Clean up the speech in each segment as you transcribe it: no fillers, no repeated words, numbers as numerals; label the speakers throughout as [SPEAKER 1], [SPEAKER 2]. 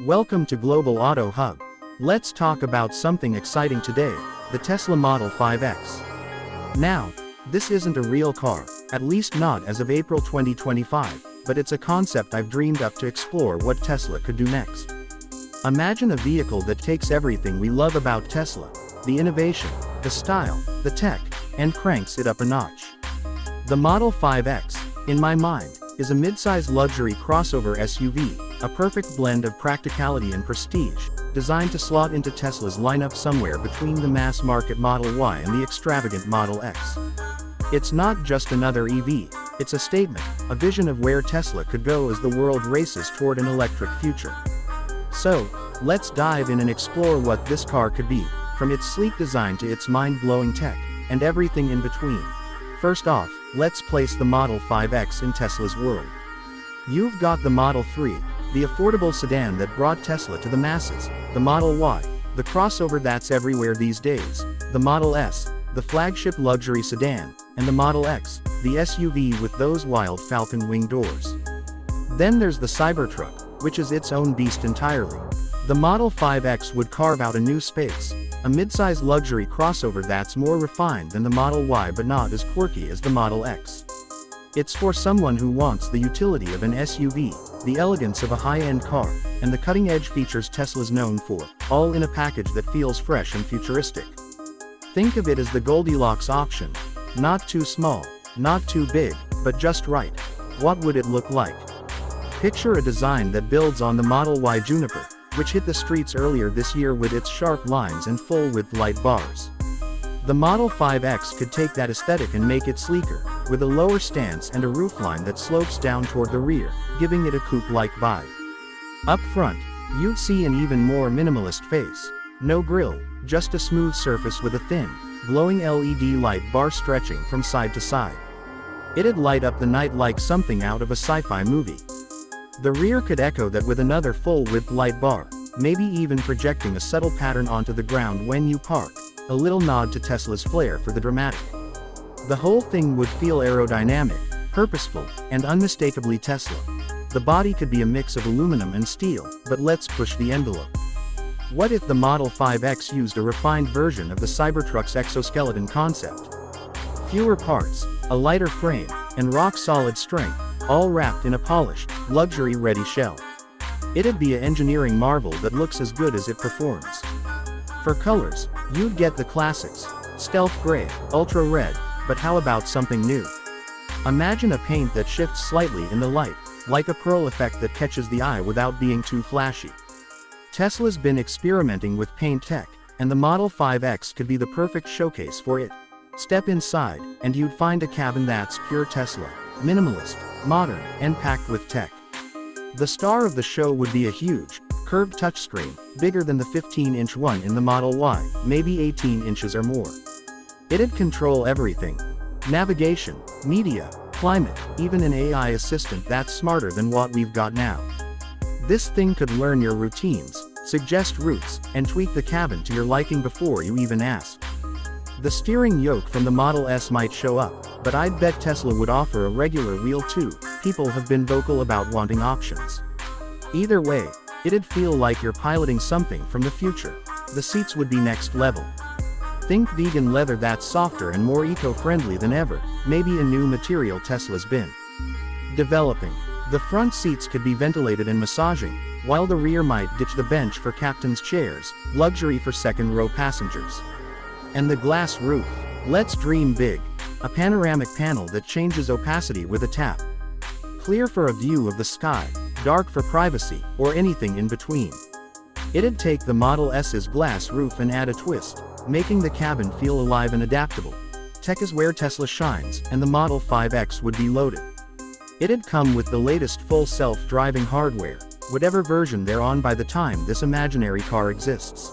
[SPEAKER 1] Welcome to Global Auto Hub. Let's talk about something exciting today, the Tesla Model 5X. Now, this isn't a real car, at least not as of April 2025, but it's a concept I've dreamed up to explore what Tesla could do next. Imagine a vehicle that takes everything we love about Tesla, the innovation, the style, the tech, and cranks it up a notch. The Model 5X, in my mind, is a mid-size luxury crossover SUV, a perfect blend of practicality and prestige, designed to slot into Tesla's lineup somewhere between the mass-market Model Y and the extravagant Model X. It's not just another EV, it's a statement, a vision of where Tesla could go as the world races toward an electric future. So, let's dive in and explore what this car could be, from its sleek design to its mind-blowing tech, and everything in between. First off, let's place the Model 5X in Tesla's world. You've got the Model 3, the affordable sedan that brought Tesla to the masses, the Model Y, the crossover that's everywhere these days, the Model S, the flagship luxury sedan, and the Model X, the SUV with those wild falcon wing doors. Then there's the Cybertruck, which is its own beast entirely. The Model 5X would carve out a new space, a mid-size luxury crossover that's more refined than the Model Y but not as quirky as the Model X. It's for someone who wants the utility of an SUV, the elegance of a high-end car, and the cutting-edge features Tesla's known for, all in a package that feels fresh and futuristic. Think of it as the Goldilocks option. Not too small, not too big, but just right. What would it look like? Picture a design that builds on the Model Y Juniper, which hit the streets earlier this year with its sharp lines and full-width light bars. The Model 5X could take that aesthetic and make it sleeker, with a lower stance and a roofline that slopes down toward the rear, giving it a coupe-like vibe. Up front, you'd see an even more minimalist face. No grille, just a smooth surface with a thin, glowing LED light bar stretching from side to side. It'd light up the night like something out of a sci-fi movie. The rear could echo that with another full-width light bar, maybe even projecting a subtle pattern onto the ground when you park, a little nod to Tesla's flair for the dramatic. The whole thing would feel aerodynamic, purposeful, and unmistakably Tesla. The body could be a mix of aluminum and steel, but let's push the envelope. What if the Model 5X used a refined version of the Cybertruck's exoskeleton concept? Fewer parts, a lighter frame, and rock-solid strength, all wrapped in a polished, luxury-ready shell. It'd be an engineering marvel that looks as good as it performs. For colors, you'd get the classics, stealth gray, ultra red, but how about something new? Imagine a paint that shifts slightly in the light, like a pearl effect that catches the eye without being too flashy. Tesla's been experimenting with paint tech, and the Model 5X could be the perfect showcase for it. Step inside, and you'd find a cabin that's pure Tesla, minimalist, modern, and packed with tech. The star of the show would be a huge, curved touchscreen, bigger than the 15-inch one in the Model Y, maybe 18 inches or more. It'd control everything. Navigation, media, climate, even an AI assistant that's smarter than what we've got now. This thing could learn your routines, suggest routes, and tweak the cabin to your liking before you even ask. The steering yoke from the Model S might show up, but I'd bet Tesla would offer a regular wheel too. People have been vocal about wanting options. Either way, it'd feel like you're piloting something from the future. The seats would be next level. Think vegan leather that's softer and more eco-friendly than ever, maybe a new material Tesla's been developing. The front seats could be ventilated and massaging, while the rear might ditch the bench for captain's chairs, luxury for second-row passengers. And the glass roof. Let's dream big. A panoramic panel that changes opacity with a tap. Clear for a view of the sky, dark for privacy, or anything in between. It'd take the Model S's glass roof and add a twist, making the cabin feel alive and adaptable. Tech is where Tesla shines, and the Model 5X would be loaded. It'd come with the latest full self-driving hardware, whatever version they're on by the time this imaginary car exists.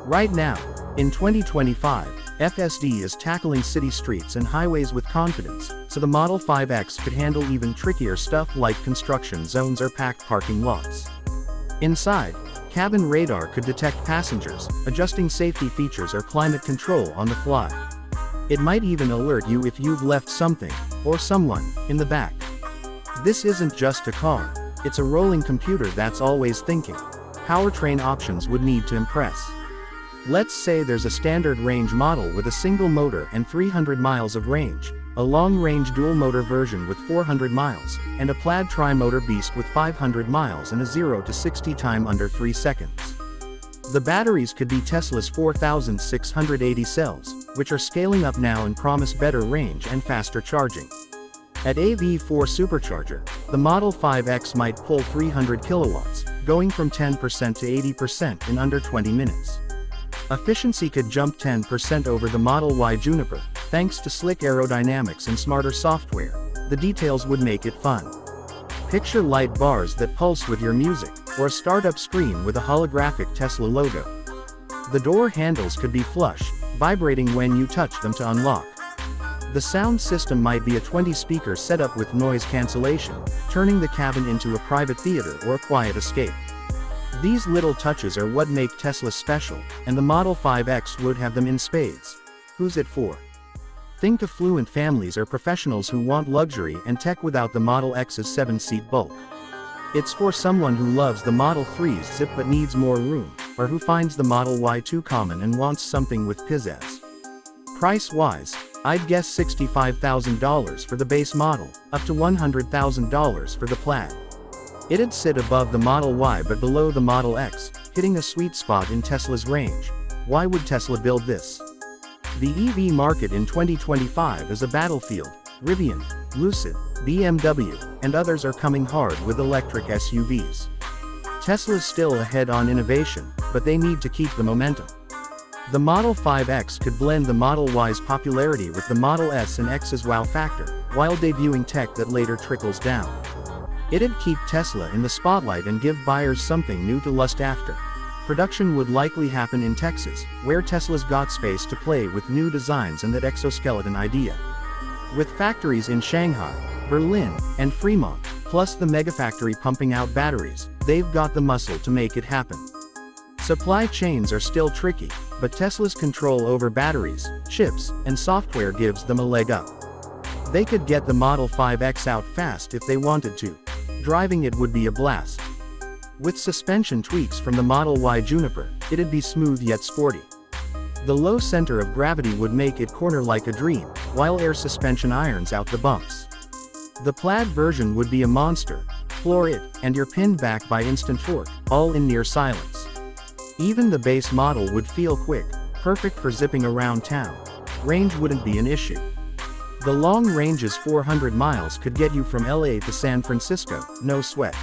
[SPEAKER 1] Right now, in 2025, FSD is tackling city streets and highways with confidence, so the Model 5X could handle even trickier stuff like construction zones or packed parking lots. Inside, cabin radar could detect passengers, adjusting safety features or climate control on the fly. It might even alert you if you've left something, or someone, in the back. This isn't just a car, it's a rolling computer that's always thinking. powertrain options would need to impress. Let's say there's a standard range model with a single motor and 300 miles of range, a long-range dual-motor version with 400 miles, and a plaid tri-motor beast with 500 miles and a 0 to 60 time under 3 seconds. The batteries could be Tesla's 4,680 cells, which are scaling up now and promise better range and faster charging. At AV4 supercharger, the Model 5X might pull 300 kilowatts, going from 10% to 80% in under 20 minutes. Efficiency could jump 10% over the Model Y Juniper, thanks to slick aerodynamics and smarter software. The details would make it fun. Picture light bars that pulse with your music, or a startup screen with a holographic Tesla logo. The door handles could be flush, vibrating when you touch them to unlock. The sound system might be a 20-speaker setup with noise cancellation, turning the cabin into a private theater or a quiet escape. These little touches are what make Tesla special, and the Model 5X would have them in spades. Who's it for? Think affluent families or professionals who want luxury and tech without the Model X's 7-seat bulk. It's for someone who loves the Model 3's zip but needs more room, or who finds the Model Y too common and wants something with pizzazz. Price-wise, I'd guess $65,000 for the base model, up to $100,000 for the Plaid. It'd sit above the Model Y but below the Model X, hitting a sweet spot in Tesla's range. Why would Tesla build this? The EV market in 2025 is a battlefield. Rivian, Lucid, BMW, and others are coming hard with electric SUVs. Tesla's still ahead on innovation, but they need to keep the momentum. The Model 5X could blend the Model Y's popularity with the Model S and X's wow factor, while debuting tech that later trickles down. It'd keep Tesla in the spotlight and give buyers something new to lust after. Production would likely happen in Texas, where Tesla's got space to play with new designs and that exoskeleton idea. With factories in Shanghai, Berlin, and Fremont, plus the megafactory pumping out batteries, they've got the muscle to make it happen. Supply chains are still tricky, but Tesla's control over batteries, chips, and software gives them a leg up. They could get the Model 5X out fast if they wanted to. Driving it would be a blast. With suspension tweaks from the Model Y Juniper, it'd be smooth yet sporty. The low center of gravity would make it corner like a dream, while air suspension irons out the bumps. The Plaid version would be a monster. Floor it, and you're pinned back by instant torque, all in near silence. Even the base model would feel quick, perfect for zipping around town. Range wouldn't be an issue. The long range's 400 miles could get you from LA to San Francisco, no sweat.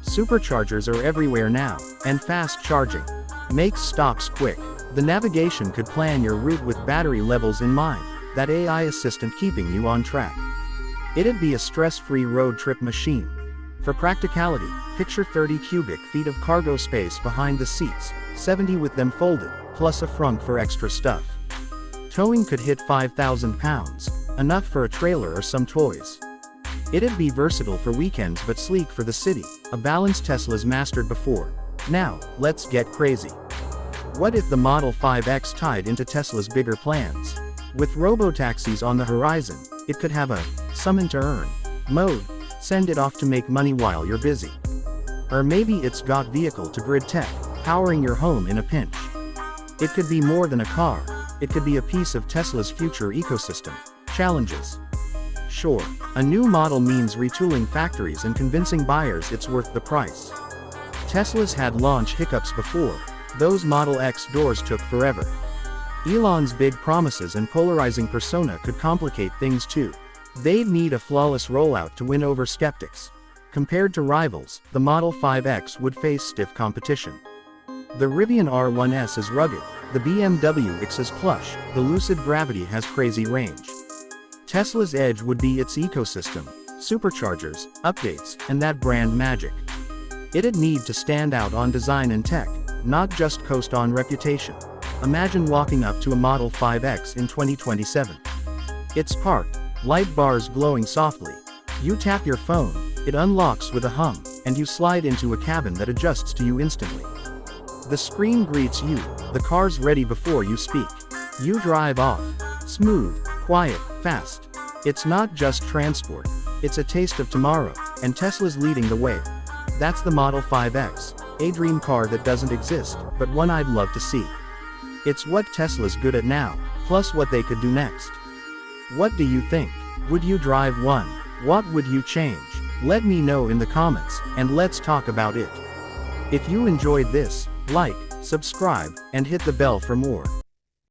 [SPEAKER 1] Superchargers are everywhere now, and fast charging makes stops quick. The navigation could plan your route with battery levels in mind, that AI assistant keeping you on track. It'd be a stress-free road trip machine. For practicality, picture 30 cubic feet of cargo space behind the seats, 70 with them folded, plus a frunk for extra stuff. Towing could hit 5,000 pounds, enough for a trailer or some toys. It'd be versatile for weekends but sleek for the city, a balance Tesla's mastered before. Now, let's get crazy. What if the Model 5X tied into Tesla's bigger plans? With robotaxis on the horizon, it could have a summon to earn mode, send it off to make money while you're busy. Or maybe it's got vehicle to grid tech, powering your home in a pinch. It could be more than a car, it could be a piece of Tesla's future ecosystem. Challenges. Sure, a new model means retooling factories and convincing buyers it's worth the price. Tesla's had launch hiccups before. Those Model X doors took forever. Elon's big promises and polarizing persona could complicate things too. They'd need a flawless rollout to win over skeptics. Compared to rivals, the Model 5X would face stiff competition. The Rivian R1S is rugged, the BMW X is plush, the Lucid Gravity has crazy range. Tesla's edge would be its ecosystem, superchargers, updates, and that brand magic. It'd need to stand out on design and tech, not just coast on reputation. Imagine walking up to a Model 5X in 2027. It's parked, light bars glowing softly. You tap your phone, it unlocks with a hum, and you slide into a cabin that adjusts to you instantly. The screen greets you, the car's ready before you speak. You drive off. Smooth, quiet, fast. It's not just transport, it's a taste of tomorrow, and Tesla's leading the way. That's the Model 5X. A dream car that doesn't exist, but one I'd love to see. It's what Tesla's good at now, plus what they could do next. What do you think? Would you drive one? What would you change? Let me know in the comments, and let's talk about it. If you enjoyed this, like, subscribe, and hit the bell for more.